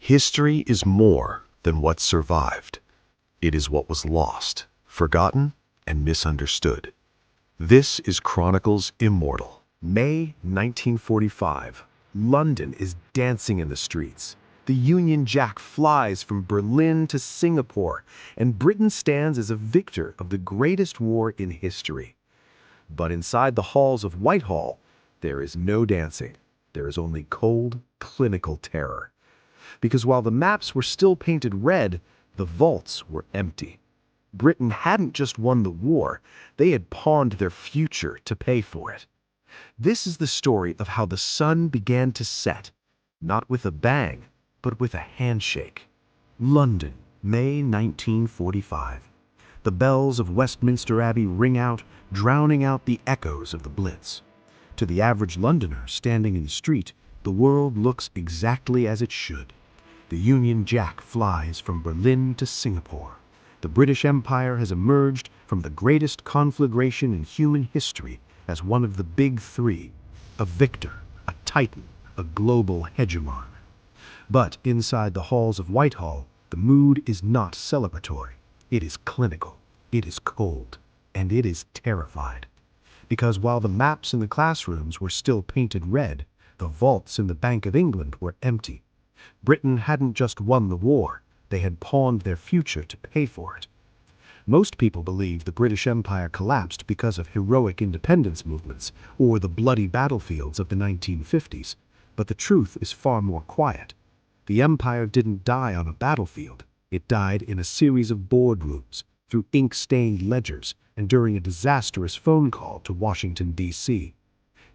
History is more than what survived. It is what was lost, forgotten, and misunderstood. This is Chronicles Immortal. May 1945. London is dancing in the streets. The Union Jack flies from Berlin to Singapore, and Britain stands as a victor of the greatest war in history. But inside the halls of Whitehall, there is no dancing. There is only cold, clinical terror. Because while the maps were still painted red, the vaults were empty. Britain hadn't just won the war, they had pawned their future to pay for it. This is the story of how the sun began to set, not with a bang, but with a handshake. London, May 1945. The bells of Westminster Abbey ring out, drowning out the echoes of the Blitz. To the average Londoner standing in the street, the world looks exactly as it should. The Union Jack flies from Berlin to Singapore. The British Empire has emerged from the greatest conflagration in human history as one of the big three, a victor, a titan, a global hegemon. But inside the halls of Whitehall, the mood is not celebratory. It is clinical, it is cold, and it is terrified. Because while the maps in the classrooms were still painted red, the vaults in the Bank of England were empty. Britain hadn't just won the war, they had pawned their future to pay for it. Most people believe the British Empire collapsed because of heroic independence movements or the bloody battlefields of the 1950s, but the truth is far more quiet. The empire didn't die on a battlefield, it died in a series of boardrooms, through ink-stained ledgers, and during a disastrous phone call to Washington, D.C.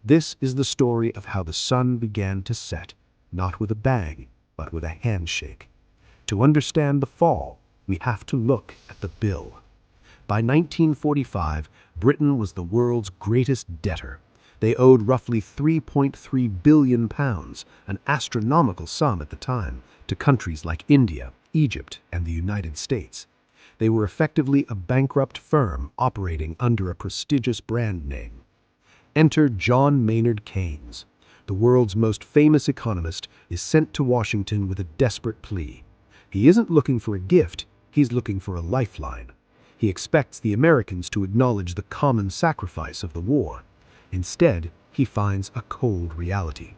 This is the story of how the sun began to set, not with a bang, but with a handshake. To understand the fall, we have to look at the bill. By 1945, Britain was the world's greatest debtor. They owed roughly £3.3 billion, an astronomical sum at the time, to countries like India, Egypt, and the United States. They were effectively a bankrupt firm operating under a prestigious brand name. Enter John Maynard Keynes. The world's most famous economist is sent to Washington with a desperate plea. He isn't looking for a gift, he's looking for a lifeline. He expects the Americans to acknowledge the common sacrifice of the war. Instead, he finds a cold reality.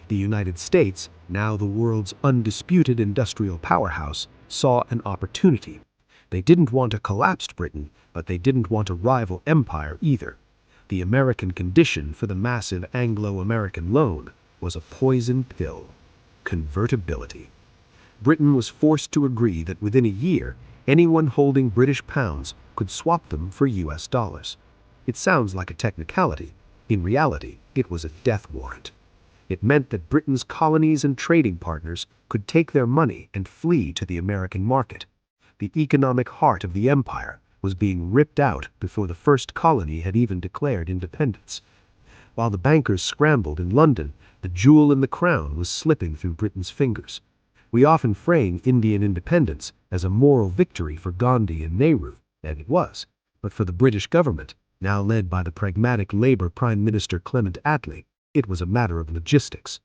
The United States, now the world's undisputed industrial powerhouse, saw an opportunity. They didn't want a collapsed Britain, but they didn't want a rival empire either. The American condition for the massive Anglo-American loan was a poison pill: convertibility. Britain was forced to agree that within a year, anyone holding British pounds could swap them for US dollars. It sounds like a technicality. In reality, it was a death warrant. It meant that Britain's colonies and trading partners could take their money and flee to the American market. The economic heart of the empire was being ripped out before the first colony had even declared independence. While the bankers scrambled in London, the jewel in the crown was slipping through Britain's fingers. We often frame Indian independence as a moral victory for Gandhi and Nehru, and it was. But for the British government, now led by the pragmatic Labour Prime Minister Clement Attlee, it was a matter of logistics.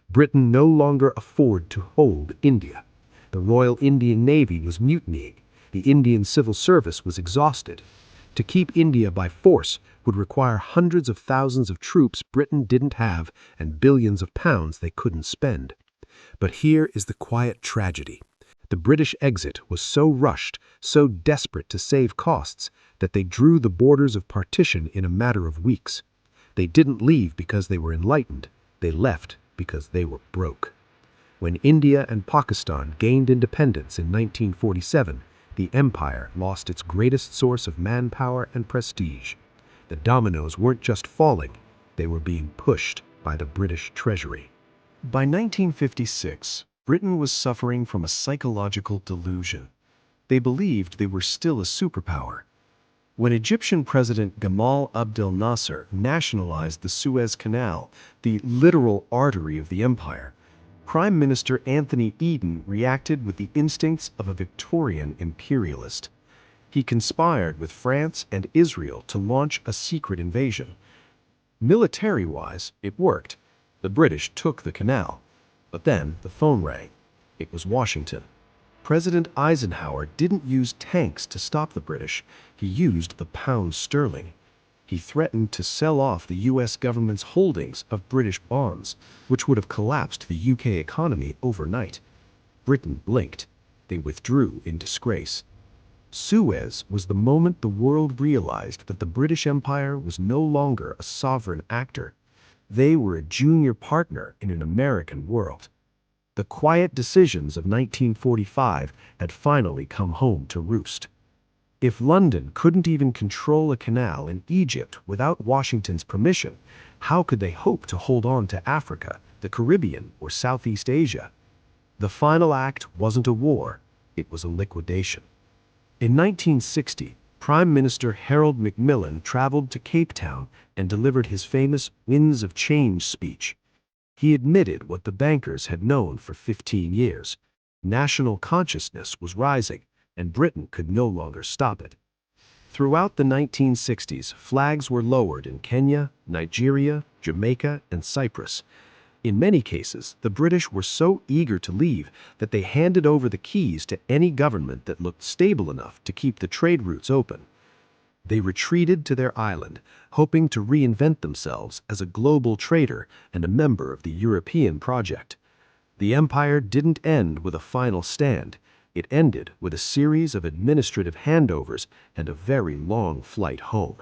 Britain no longer afforded to hold India. The Royal Indian Navy was mutinying. The Indian civil service was exhausted. To keep India by force would require hundreds of thousands of troops Britain didn't have and billions of pounds they couldn't spend. But here is the quiet tragedy. The British exit was so rushed, so desperate to save costs, that they drew the borders of partition in a matter of weeks. They didn't leave because they were enlightened. They left because they were broke. When India and Pakistan gained independence in 1947, the empire lost its greatest source of manpower and prestige. The dominoes weren't just falling, they were being pushed by the British Treasury. By 1956, Britain was suffering from a psychological delusion. They believed they were still a superpower. When Egyptian President Gamal Abdel Nasser nationalized the Suez Canal, the literal artery of the empire, Prime Minister Anthony Eden reacted with the instincts of a Victorian imperialist. He conspired with France and Israel to launch a secret invasion. Military-wise, it worked. The British took the canal. But then the phone rang. It was Washington. President Eisenhower didn't use tanks to stop the British. He used the pound sterling. He threatened to sell off the U.S. government's holdings of British bonds, which would have collapsed the UK economy overnight. Britain blinked. They withdrew in disgrace. Suez was the moment the world realized that the British Empire was no longer a sovereign actor. They were a junior partner in an American world. The quiet decisions of 1945 had finally come home to roost. If London couldn't even control a canal in Egypt without Washington's permission, how could they hope to hold on to Africa, the Caribbean, or Southeast Asia? The final act wasn't a war, it was a liquidation. In 1960, Prime Minister Harold Macmillan traveled to Cape Town and delivered his famous Winds of Change speech. He admitted what the bankers had known for 15 years. National consciousness was rising, and Britain could no longer stop it. Throughout the 1960s, flags were lowered in Kenya, Nigeria, Jamaica, and Cyprus. In many cases, the British were so eager to leave that they handed over the keys to any government that looked stable enough to keep the trade routes open. They retreated to their island, hoping to reinvent themselves as a global trader and a member of the European project. The empire didn't end with a final stand. It ended with a series of administrative handovers and a very long flight home.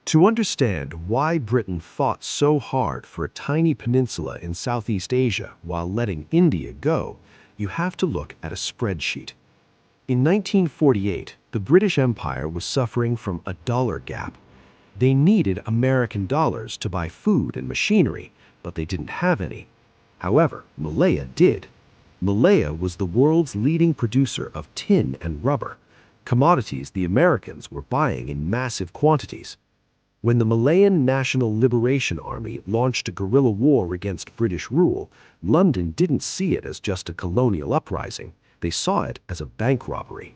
To understand why Britain fought so hard for a tiny peninsula in Southeast Asia while letting India go, you have to look at a spreadsheet. In 1948, the British Empire was suffering from a dollar gap. They needed American dollars to buy food and machinery, but they didn't have any. However, Malaya did. Malaya was the world's leading producer of tin and rubber, commodities the Americans were buying in massive quantities. When the Malayan National Liberation Army launched a guerrilla war against British rule, London didn't see it as just a colonial uprising. They saw it as a bank robbery.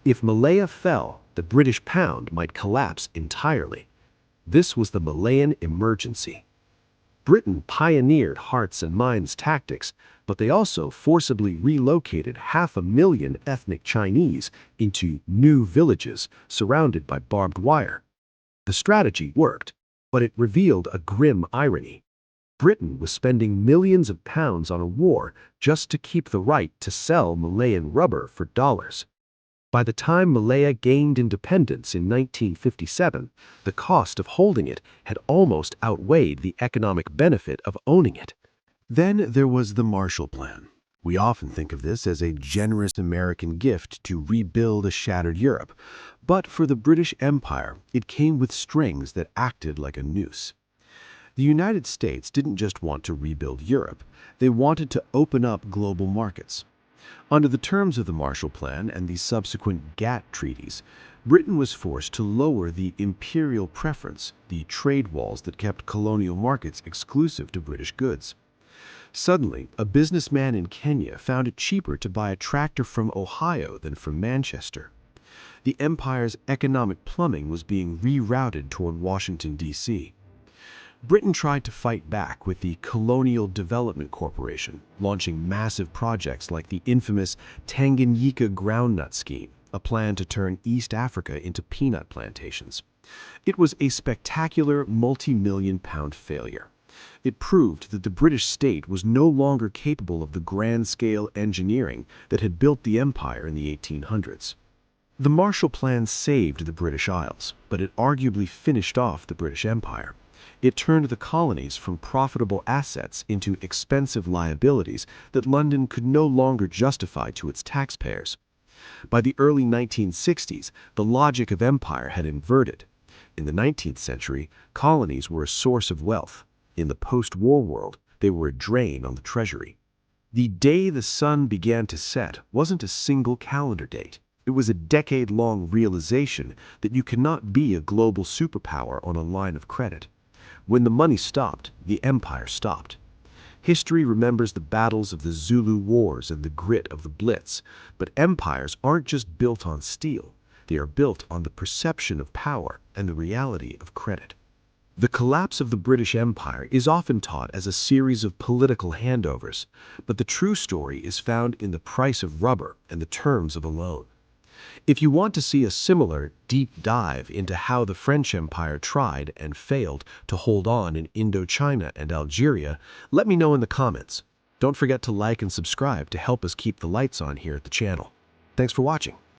If Malaya fell, the British pound might collapse entirely. This was the Malayan emergency. Britain pioneered hearts and minds tactics, but they also forcibly relocated 500,000 ethnic Chinese into new villages surrounded by barbed wire. The strategy worked, but it revealed a grim irony. Britain was spending millions of pounds on a war just to keep the right to sell Malayan rubber for dollars. By the time Malaya gained independence in 1957, the cost of holding it had almost outweighed the economic benefit of owning it. Then there was the Marshall Plan. We often think of this as a generous American gift to rebuild a shattered Europe, but for the British Empire, it came with strings that acted like a noose. The United States didn't just want to rebuild Europe, they wanted to open up global markets. Under the terms of the Marshall Plan and the subsequent GATT treaties, Britain was forced to lower the imperial preference, the trade walls that kept colonial markets exclusive to British goods. Suddenly, a businessman in Kenya found it cheaper to buy a tractor from Ohio than from Manchester. The empire's economic plumbing was being rerouted toward Washington, D.C. Britain tried to fight back with the Colonial Development Corporation, launching massive projects like the infamous Tanganyika Groundnut Scheme, a plan to turn East Africa into peanut plantations. It was a spectacular multi-million-pound failure. It proved that the British state was no longer capable of the grand-scale engineering that had built the empire in the 1800s. The Marshall Plan saved the British Isles, but it arguably finished off the British Empire. It turned the colonies from profitable assets into expensive liabilities that London could no longer justify to its taxpayers. By the early 1960s, the logic of empire had inverted. In the 19th century, colonies were a source of wealth. In the post-war world, they were a drain on the treasury. The day the sun began to set wasn't a single calendar date. It was a decade-long realization that you cannot be a global superpower on a line of credit. When the money stopped, the empire stopped. History remembers the battles of the Zulu Wars and the grit of the Blitz, but empires aren't just built on steel. They are built on the perception of power and the reality of credit. The collapse of the British Empire is often taught as a series of political handovers, but the true story is found in the price of rubber and the terms of a loan. If you want to see a similar deep dive into how the French Empire tried and failed to hold on in Indochina and Algeria, let me know in the comments. Don't forget to like and subscribe to help us keep the lights on here at the channel. Thanks for watching.